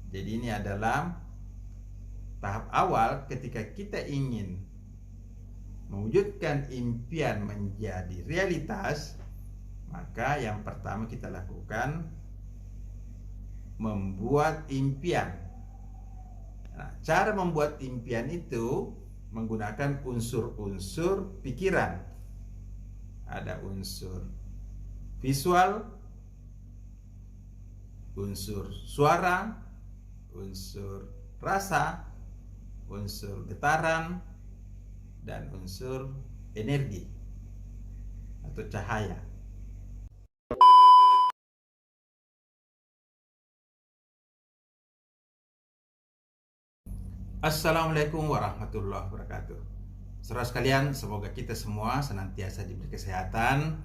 Jadi ini adalah tahap awal ketika kita ingin mewujudkan impian menjadi realitas. Maka yang pertama kita lakukan membuat impian. Nah, cara membuat impian itu menggunakan unsur-unsur pikiran. Ada unsur visual, unsur suara, unsur rasa, unsur getaran, dan unsur energi atau cahaya. Assalamualaikum warahmatullahi wabarakatuh. Saudara sekalian, semoga kita semua senantiasa diberi kesehatan,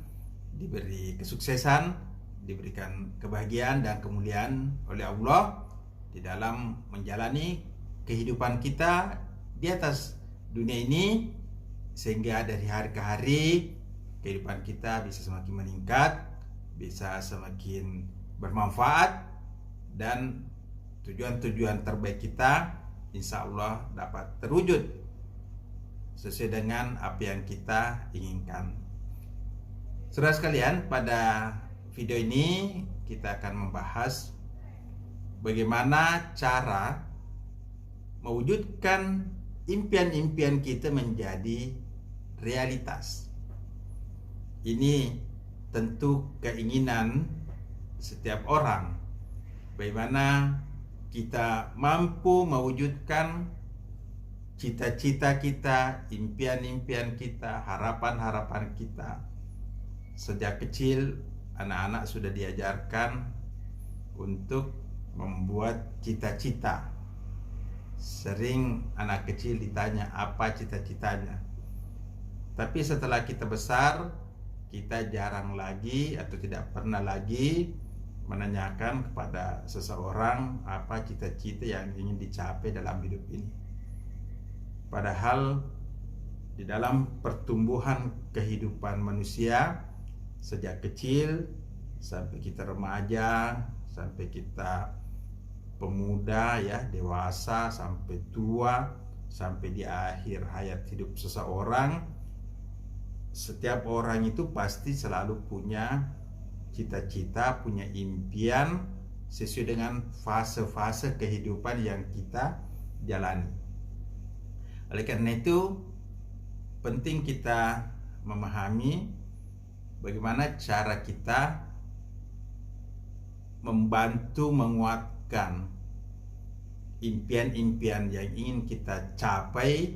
diberi kesuksesan, diberikan kebahagiaan dan kemuliaan oleh Allah di dalam menjalani kehidupan kita di atas dunia ini, sehingga dari hari ke hari kehidupan kita bisa semakin meningkat, bisa semakin bermanfaat, dan tujuan-tujuan terbaik kita insya Allah dapat terwujud sesuai dengan apa yang kita inginkan. Saudara sekalian, pada video ini kita akan membahas bagaimana cara mewujudkan impian-impian kita menjadi realitas. Ini tentu keinginan setiap orang, bagaimana kita mampu mewujudkan cita-cita kita, impian-impian kita, harapan-harapan kita. Sejak kecil anak-anak sudah diajarkan untuk membuat cita-cita. Sering anak kecil ditanya apa cita-citanya. Tapi setelah kita besar, kita jarang lagi atau tidak pernah lagi menanyakan kepada seseorang apa cita-cita yang ingin dicapai dalam hidup ini. Padahal di dalam pertumbuhan kehidupan manusia, sejak kecil sampai kita remaja, sampai kita pemuda ya, dewasa, sampai tua, sampai di akhir hayat hidup seseorang, setiap orang itu pasti selalu punya cita-cita, punya impian sesuai dengan fase-fase kehidupan yang kita jalani. Oleh karena itu, penting kita memahami bagaimana cara kita membantu menguatkan impian-impian yang ingin kita capai,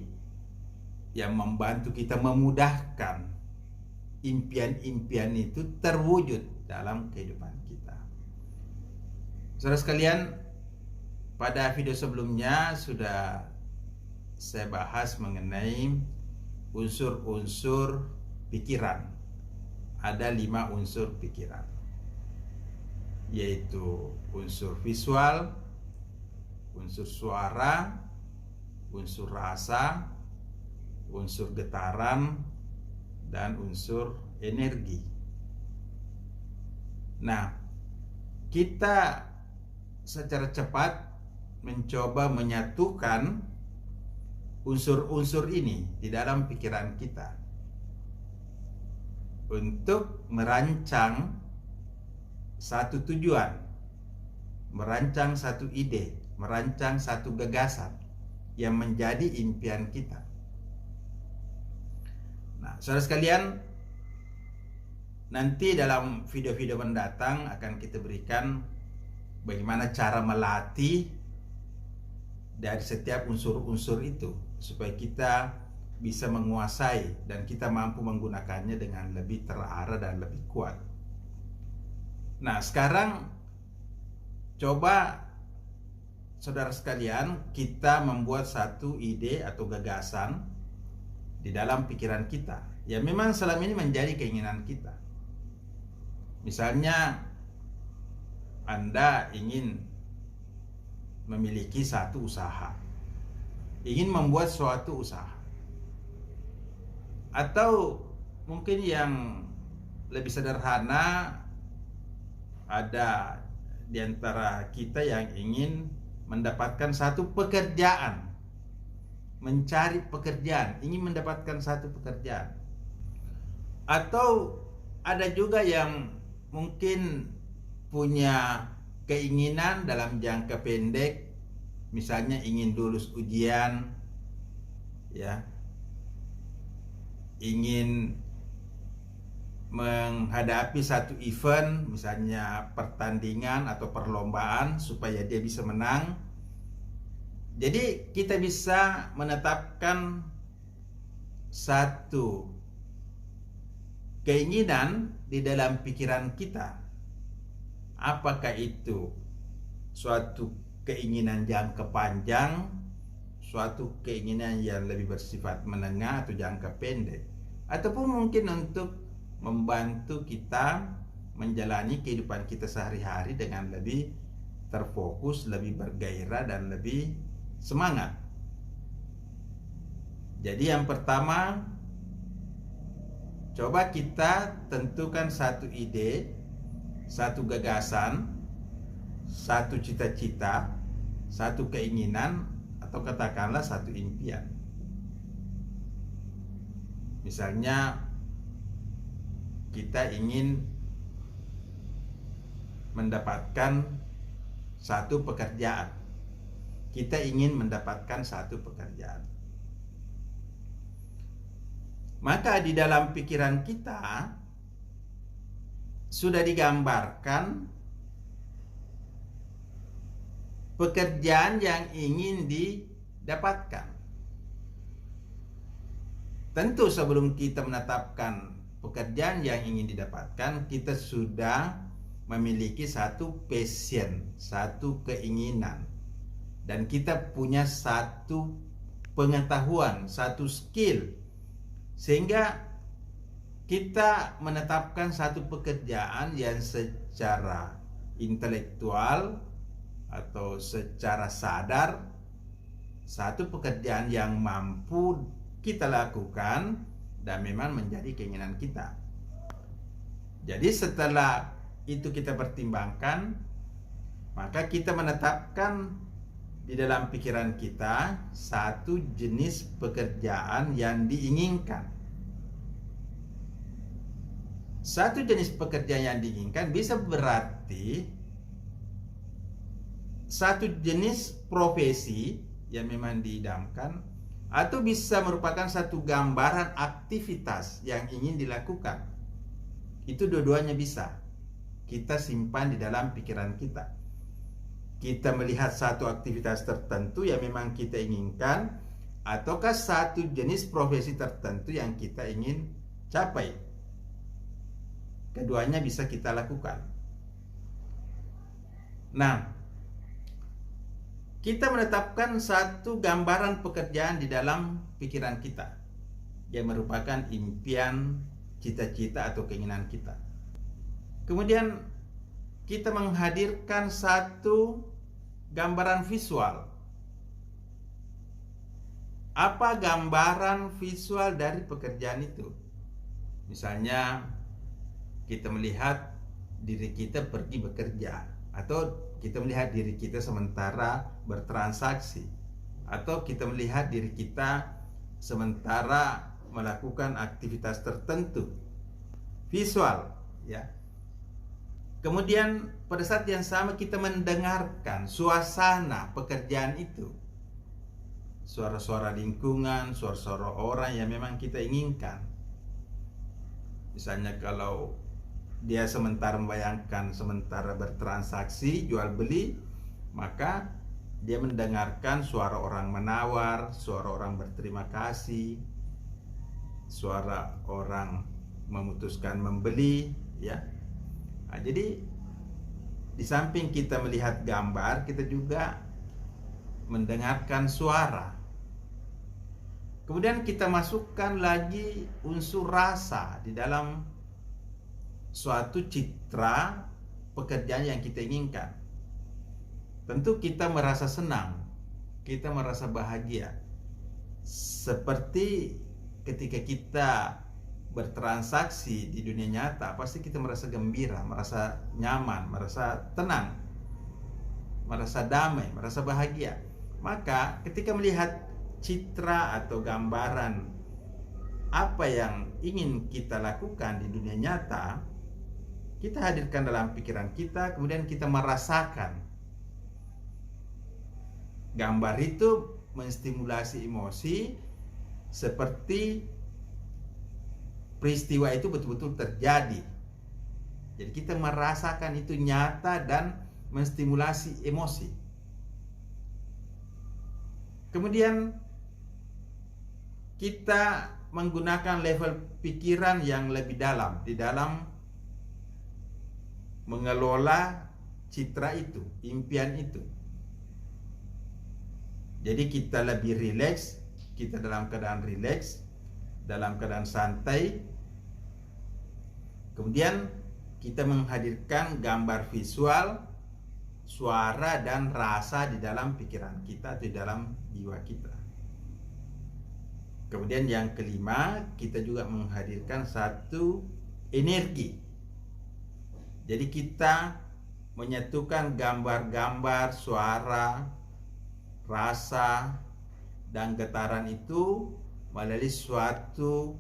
yang membantu kita memudahkan impian-impian itu terwujud dalam kehidupan kita. Saudara sekalian, pada video sebelumnya sudah saya bahas mengenai unsur-unsur pikiran. Ada 5 unsur pikiran, yaitu unsur visual, unsur suara, unsur rasa, unsur getaran, dan unsur energi. Nah, kita secara cepat mencoba menyatukan unsur-unsur ini di dalam pikiran kita untuk merancang satu tujuan, merancang satu ide, merancang satu gagasan yang menjadi impian kita. Nah, saudara sekalian, nanti dalam video-video mendatang akan kita berikan bagaimana cara melatih dari setiap unsur-unsur itu supaya kita bisa menguasai dan kita mampu menggunakannya dengan lebih terarah dan lebih kuat. Nah, sekarang coba saudara sekalian, kita membuat satu ide atau gagasan di dalam pikiran kita yang memang selama ini menjadi keinginan kita. Misalnya Anda ingin memiliki satu usaha, ingin membuat suatu usaha, atau mungkin yang lebih sederhana, ada di antara kita yang ingin mendapatkan satu pekerjaan, mencari pekerjaan, ingin mendapatkan satu pekerjaan. Atau ada juga yang mungkin punya keinginan dalam jangka pendek, misalnya ingin lulus ujian, ya, ingin menghadapi satu event, misalnya pertandingan atau perlombaan, supaya dia bisa menang. Jadi kita bisa menetapkan satu keinginan di dalam pikiran kita. Apakah itu suatu keinginan jangka panjang, suatu keinginan yang lebih bersifat menengah atau jangka pendek, ataupun mungkin untuk membantu kita menjalani kehidupan kita sehari-hari dengan lebih terfokus, lebih bergairah, dan lebih semangat. Jadi yang pertama, coba kita tentukan satu ide, satu gagasan, satu cita-cita, satu keinginan, atau katakanlah satu impian. Misalnya kita ingin mendapatkan satu pekerjaan. Kita ingin mendapatkan satu pekerjaan. Maka di dalam pikiran kita sudah digambarkan pekerjaan yang ingin didapatkan. Tentu sebelum kita menetapkan pekerjaan yang ingin didapatkan, kita sudah memiliki satu passion, satu keinginan, dan kita punya satu pengetahuan, satu skill, sehingga kita menetapkan satu pekerjaan yang secara intelektual atau secara sadar, satu pekerjaan yang mampu kita lakukan dan memang menjadi keinginan kita. Jadi setelah itu kita pertimbangkan, maka kita menetapkan di dalam pikiran kita satu jenis pekerjaan yang diinginkan. Satu jenis pekerjaan yang diinginkan bisa berarti satu jenis profesi yang memang diidamkan, atau bisa merupakan satu gambaran aktivitas yang ingin dilakukan. Itu dua-duanya bisa kita simpan di dalam pikiran kita. Kita melihat satu aktivitas tertentu yang memang kita inginkan, ataukah satu jenis profesi tertentu yang kita ingin capai. Keduanya bisa kita lakukan. Nah, kita menetapkan satu gambaran pekerjaan di dalam pikiran kita yang merupakan impian, cita-cita, atau keinginan kita. Kemudian kita menghadirkan satu gambaran visual. Apa gambaran visual dari pekerjaan itu? Misalnya kita melihat diri kita pergi bekerja, atau kita melihat diri kita sementara bertransaksi, atau kita melihat diri kita sementara melakukan aktivitas tertentu. Visual, ya. Kemudian pada saat yang sama kita mendengarkan suasana pekerjaan itu. Suara-suara lingkungan, suara-suara orang yang memang kita inginkan. Misalnya kalau dia sementara membayangkan sementara bertransaksi, jual beli, maka dia mendengarkan suara orang menawar, suara orang berterima kasih, suara orang memutuskan membeli, ya. Nah, jadi di samping kita melihat gambar, kita juga mendengarkan suara. Kemudian kita masukkan lagi unsur rasa di dalam suatu citra pekerjaan yang kita inginkan. Tentu kita merasa senang, kita merasa bahagia. Seperti ketika kita bertransaksi di dunia nyata, pasti kita merasa gembira, merasa nyaman, merasa tenang. merasa damai, merasa bahagia. Maka ketika melihat citra atau gambaran apa yang ingin kita lakukan di dunia nyata, kita hadirkan dalam pikiran kita, kemudian kita merasakan. Gambar itu menstimulasi emosi seperti peristiwa itu betul-betul terjadi. Jadi kita merasakan itu nyata dan menstimulasi emosi. Kemudian kita menggunakan level pikiran yang lebih dalam di dalam mengelola citra itu, impian itu. Jadi kita lebih rileks, kita dalam keadaan rileks, dalam keadaan santai. Kemudian kita menghadirkan gambar visual, suara dan rasa di dalam pikiran kita atau di dalam jiwa kita. Kemudian yang kelima, kita juga menghadirkan satu energi. Jadi kita menyatukan gambar-gambar, suara, rasa, dan getaran itu melalui suatu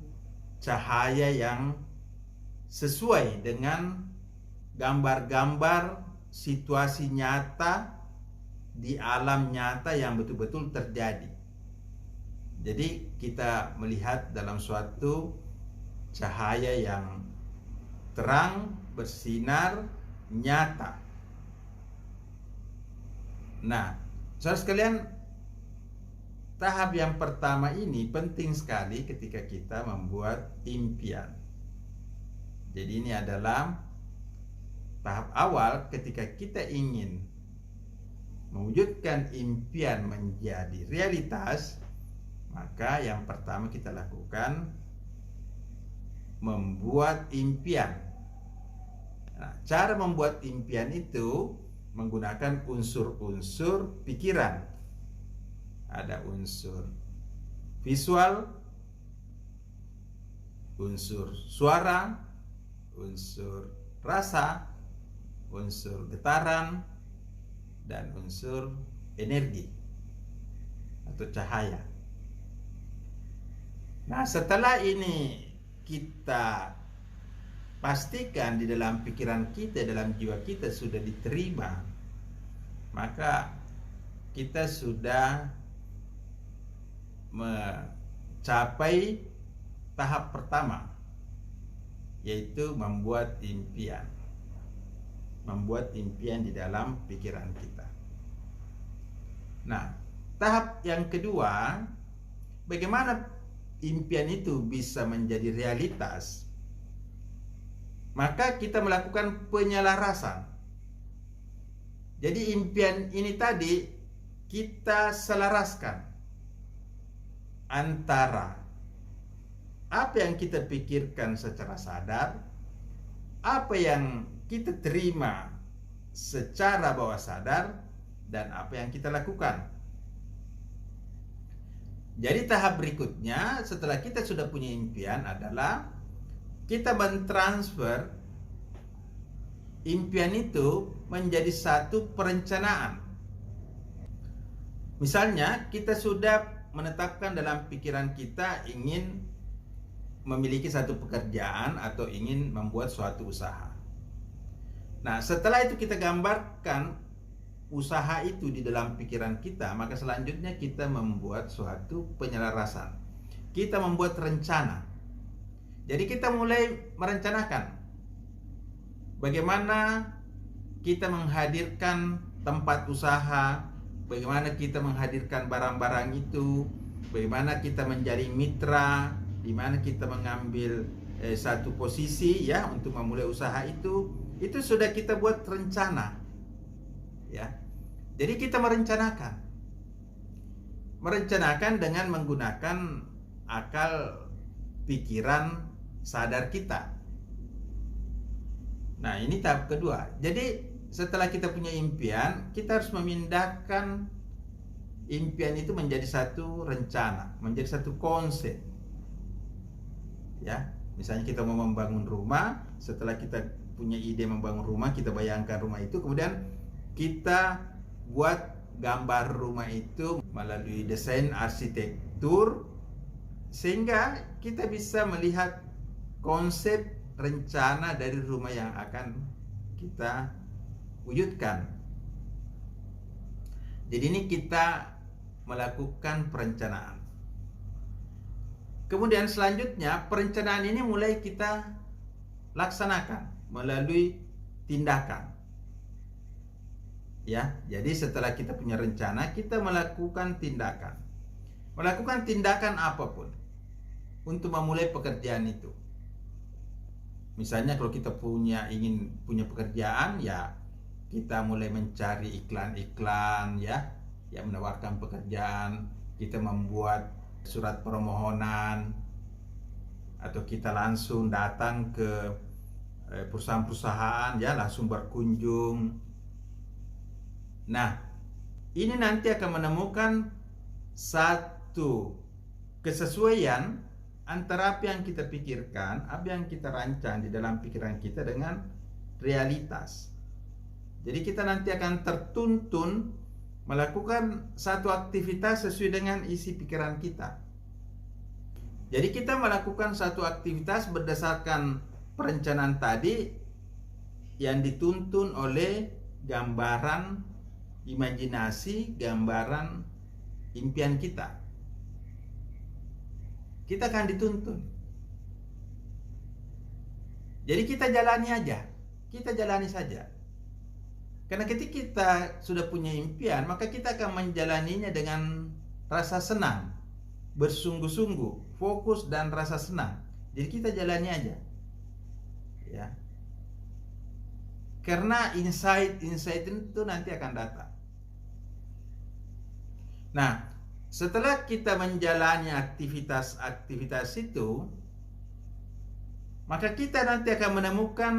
cahaya yang sesuai dengan gambar-gambar situasi nyata di alam nyata yang betul-betul terjadi. Jadi kita melihat dalam suatu cahaya yang terang, bersinar, nyata. Nah, saudara sekalian, tahap yang pertama ini penting sekali ketika kita membuat impian. Jadi ini adalah tahap awal ketika kita ingin mewujudkan impian menjadi realitas. Maka yang pertama kita lakukan membuat impian. Nah, cara membuat impian itu menggunakan unsur-unsur pikiran. Ada unsur visual, unsur suara, unsur rasa, unsur getaran, dan unsur energi atau cahaya. Nah, setelah ini kita pastikan di dalam pikiran kita, dalam jiwa kita sudah diterima, maka kita sudah mencapai tahap pertama, yaitu membuat impian. Membuat impian di dalam pikiran kita. Nah, tahap yang kedua, bagaimana impian itu bisa menjadi realitas? Maka kita melakukan penyelarasan. Jadi impian ini tadi kita selaraskan antara apa yang kita pikirkan secara sadar, apa yang kita terima secara bawah sadar, dan apa yang kita lakukan. Jadi tahap berikutnya setelah kita sudah punya impian adalah kita mentransfer impian itu menjadi satu perencanaan. Misalnya kita sudah menetapkan dalam pikiran kita ingin memiliki satu pekerjaan atau ingin membuat suatu usaha. Nah, setelah itu kita gambarkan usaha itu di dalam pikiran kita, maka selanjutnya kita membuat suatu penyelarasan. Kita membuat rencana. Jadi kita mulai merencanakan bagaimana kita menghadirkan tempat usaha, bagaimana kita menghadirkan barang-barang itu, bagaimana kita menjadi mitra, di mana kita mengambil satu posisi ya untuk memulai usaha itu sudah kita buat rencana. Ya, jadi kita merencanakan dengan menggunakan akal pikiran sadar kita. Nah, ini tahap kedua. Jadi setelah kita punya impian, kita harus memindahkan impian itu menjadi satu rencana, menjadi satu konsep. Ya, misalnya kita mau membangun rumah, setelah kita punya ide membangun rumah, kita bayangkan rumah itu, kemudian kita buat gambar rumah itu melalui desain arsitektur, sehingga kita bisa melihat konsep rencana dari rumah yang akan kita wujudkan. Jadi ini kita melakukan perencanaan. Kemudian selanjutnya perencanaan ini mulai kita laksanakan melalui tindakan. Ya, jadi setelah kita punya rencana, kita melakukan tindakan. Melakukan tindakan apapun untuk memulai pekerjaan itu. Misalnya kalau kita ingin punya pekerjaan, ya kita mulai mencari iklan-iklan ya yang menawarkan pekerjaan, kita membuat surat permohonan, atau kita langsung datang ke perusahaan-perusahaan ya, langsung berkunjung. Nah, ini nanti akan menemukan satu kesesuaian antara apa yang kita pikirkan, apa yang kita rancang di dalam pikiran kita dengan realitas. Jadi kita nanti akan tertuntun melakukan satu aktivitas sesuai dengan isi pikiran kita. Jadi kita melakukan satu aktivitas berdasarkan perencanaan tadi yang dituntun oleh gambaran imajinasi, gambaran impian kita. Kita akan dituntun. Jadi kita jalani aja, kita jalani saja. Karena ketika kita sudah punya impian, maka kita akan menjalaninya dengan rasa senang, bersungguh-sungguh, fokus dan rasa senang. Jadi kita jalani aja. Ya. Karena insight itu nanti akan datang. Nah, setelah kita menjalani aktivitas itu, maka kita nanti akan menemukan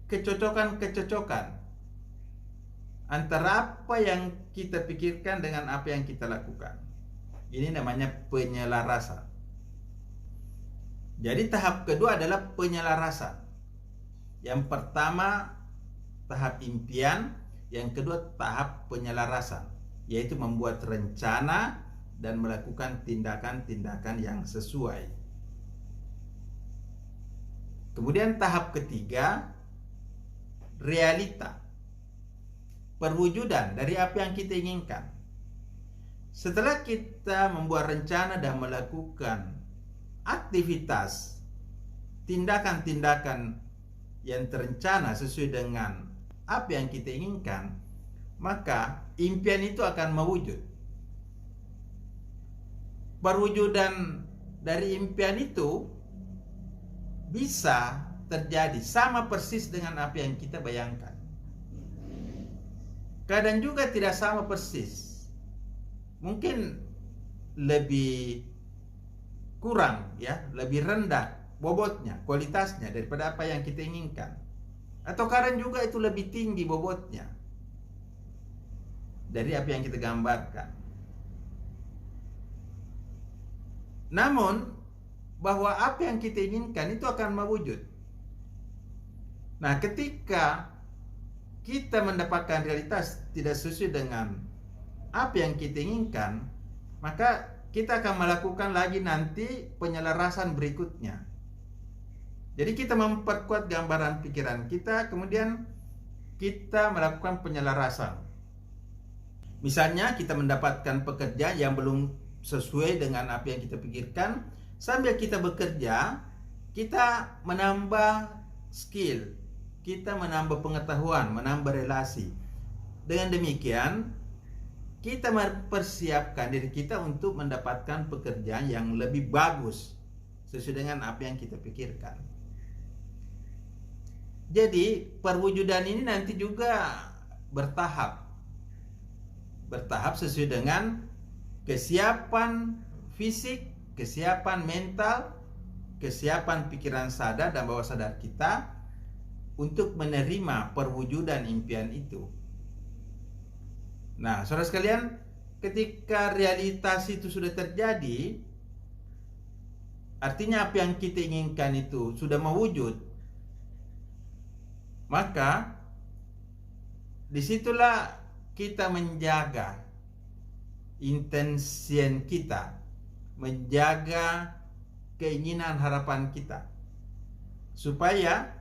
kecocokan antara apa yang kita pikirkan dengan apa yang kita lakukan. Ini namanya penyelarasan. Jadi tahap kedua adalah penyelarasan. Yang pertama tahap impian, yang kedua tahap penyelarasan, yaitu membuat rencana dan melakukan tindakan-tindakan yang sesuai. Kemudian tahap ketiga, realita, perwujudan dari apa yang kita inginkan. Setelah kita membuat rencana dan melakukan aktivitas, tindakan-tindakan yang terencana sesuai dengan apa yang kita inginkan, maka impian itu akan mewujud. Perwujudan dari impian itu bisa terjadi sama persis dengan apa yang kita bayangkan. Kadang juga tidak sama persis. Mungkin lebih kurang ya, lebih rendah bobotnya, kualitasnya daripada apa yang kita inginkan. Atau kadang juga itu lebih tinggi bobotnya dari apa yang kita gambarkan. Namun bahwa apa yang kita inginkan itu akan mewujud. Nah, ketika kita mendapatkan realitas tidak sesuai dengan apa yang kita inginkan, maka kita akan melakukan lagi nanti penyelarasan berikutnya. Jadi kita memperkuat gambaran pikiran kita, kemudian kita melakukan penyelarasan. Misalnya kita mendapatkan pekerjaan yang belum sesuai dengan apa yang kita pikirkan, sambil kita bekerja, kita menambah skill, kita menambah pengetahuan, menambah relasi. Dengan demikian, kita mempersiapkan diri kita untuk mendapatkan pekerjaan yang lebih bagus sesuai dengan apa yang kita pikirkan. Jadi perwujudan ini nanti juga bertahap sesuai dengan kesiapan fisik, kesiapan mental, kesiapan pikiran sadar dan bawah sadar kita untuk menerima perwujudan impian itu. Nah, saudara sekalian, ketika realitas itu sudah terjadi, artinya apa yang kita inginkan itu sudah mewujud, maka disitulah kita menjaga intensi kita, menjaga keinginan harapan kita, supaya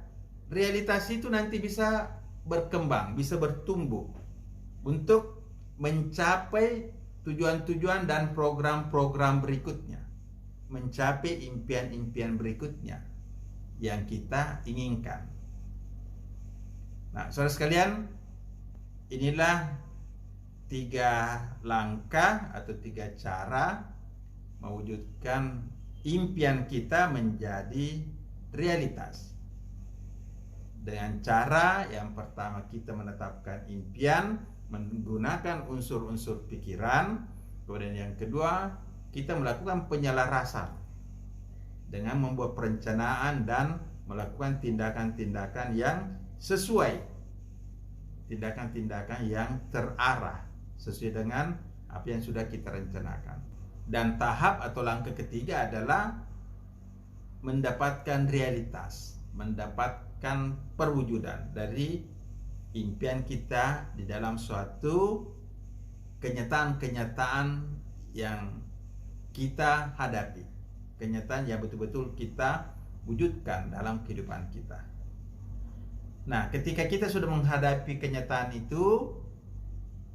realitas itu nanti bisa berkembang, bisa bertumbuh untuk mencapai tujuan-tujuan dan program-program berikutnya, mencapai impian-impian berikutnya yang kita inginkan. Nah, saudara sekalian, inilah 3 langkah atau 3 cara mewujudkan impian kita menjadi realitas. Dengan cara yang pertama, kita menetapkan impian menggunakan unsur-unsur pikiran. Kemudian yang kedua, kita melakukan penyelarasan dengan membuat perencanaan dan melakukan tindakan-tindakan yang sesuai, tindakan-tindakan yang terarah sesuai dengan apa yang sudah kita rencanakan. Dan tahap atau langkah ketiga adalah mendapatkan realitas, mendapatkan perwujudan dari impian kita di dalam suatu kenyataan-kenyataan yang kita hadapi, kenyataan yang betul-betul kita wujudkan dalam kehidupan kita. Nah, ketika kita sudah menghadapi kenyataan itu,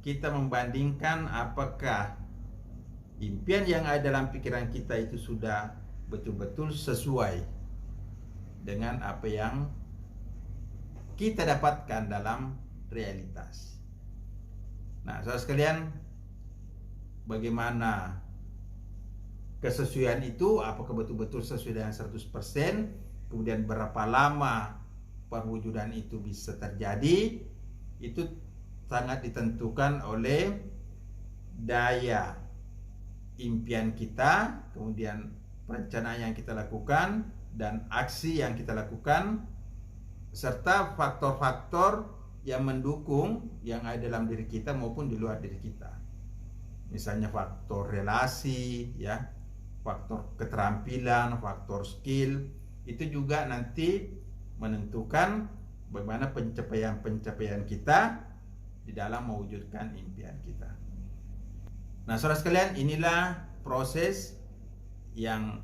kita membandingkan apakah impian yang ada dalam pikiran kita itu sudah betul-betul sesuai dengan apa yang kita dapatkan dalam realitas. Nah, saudara sekalian, bagaimana kesesuaian itu? Apakah betul-betul sesuai dengan 100%? Kemudian berapa lama perwujudan itu bisa terjadi? Itu sangat ditentukan oleh daya impian kita, kemudian perencanaan yang kita lakukan, dan aksi yang kita lakukan, serta faktor-faktor yang mendukung yang ada dalam diri kita maupun di luar diri kita. Misalnya faktor relasi, ya, faktor keterampilan, faktor skill, itu juga nanti menentukan bagaimana pencapaian-pencapaian kita di dalam mewujudkan impian kita. Nah, saudara sekalian, inilah proses yang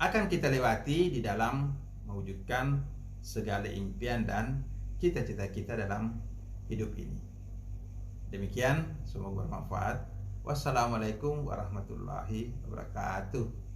akan kita lewati di dalam mewujudkan segala impian dan cita-cita kita dalam hidup ini. Demikian, semoga bermanfaat. Wassalamualaikum warahmatullahi wabarakatuh.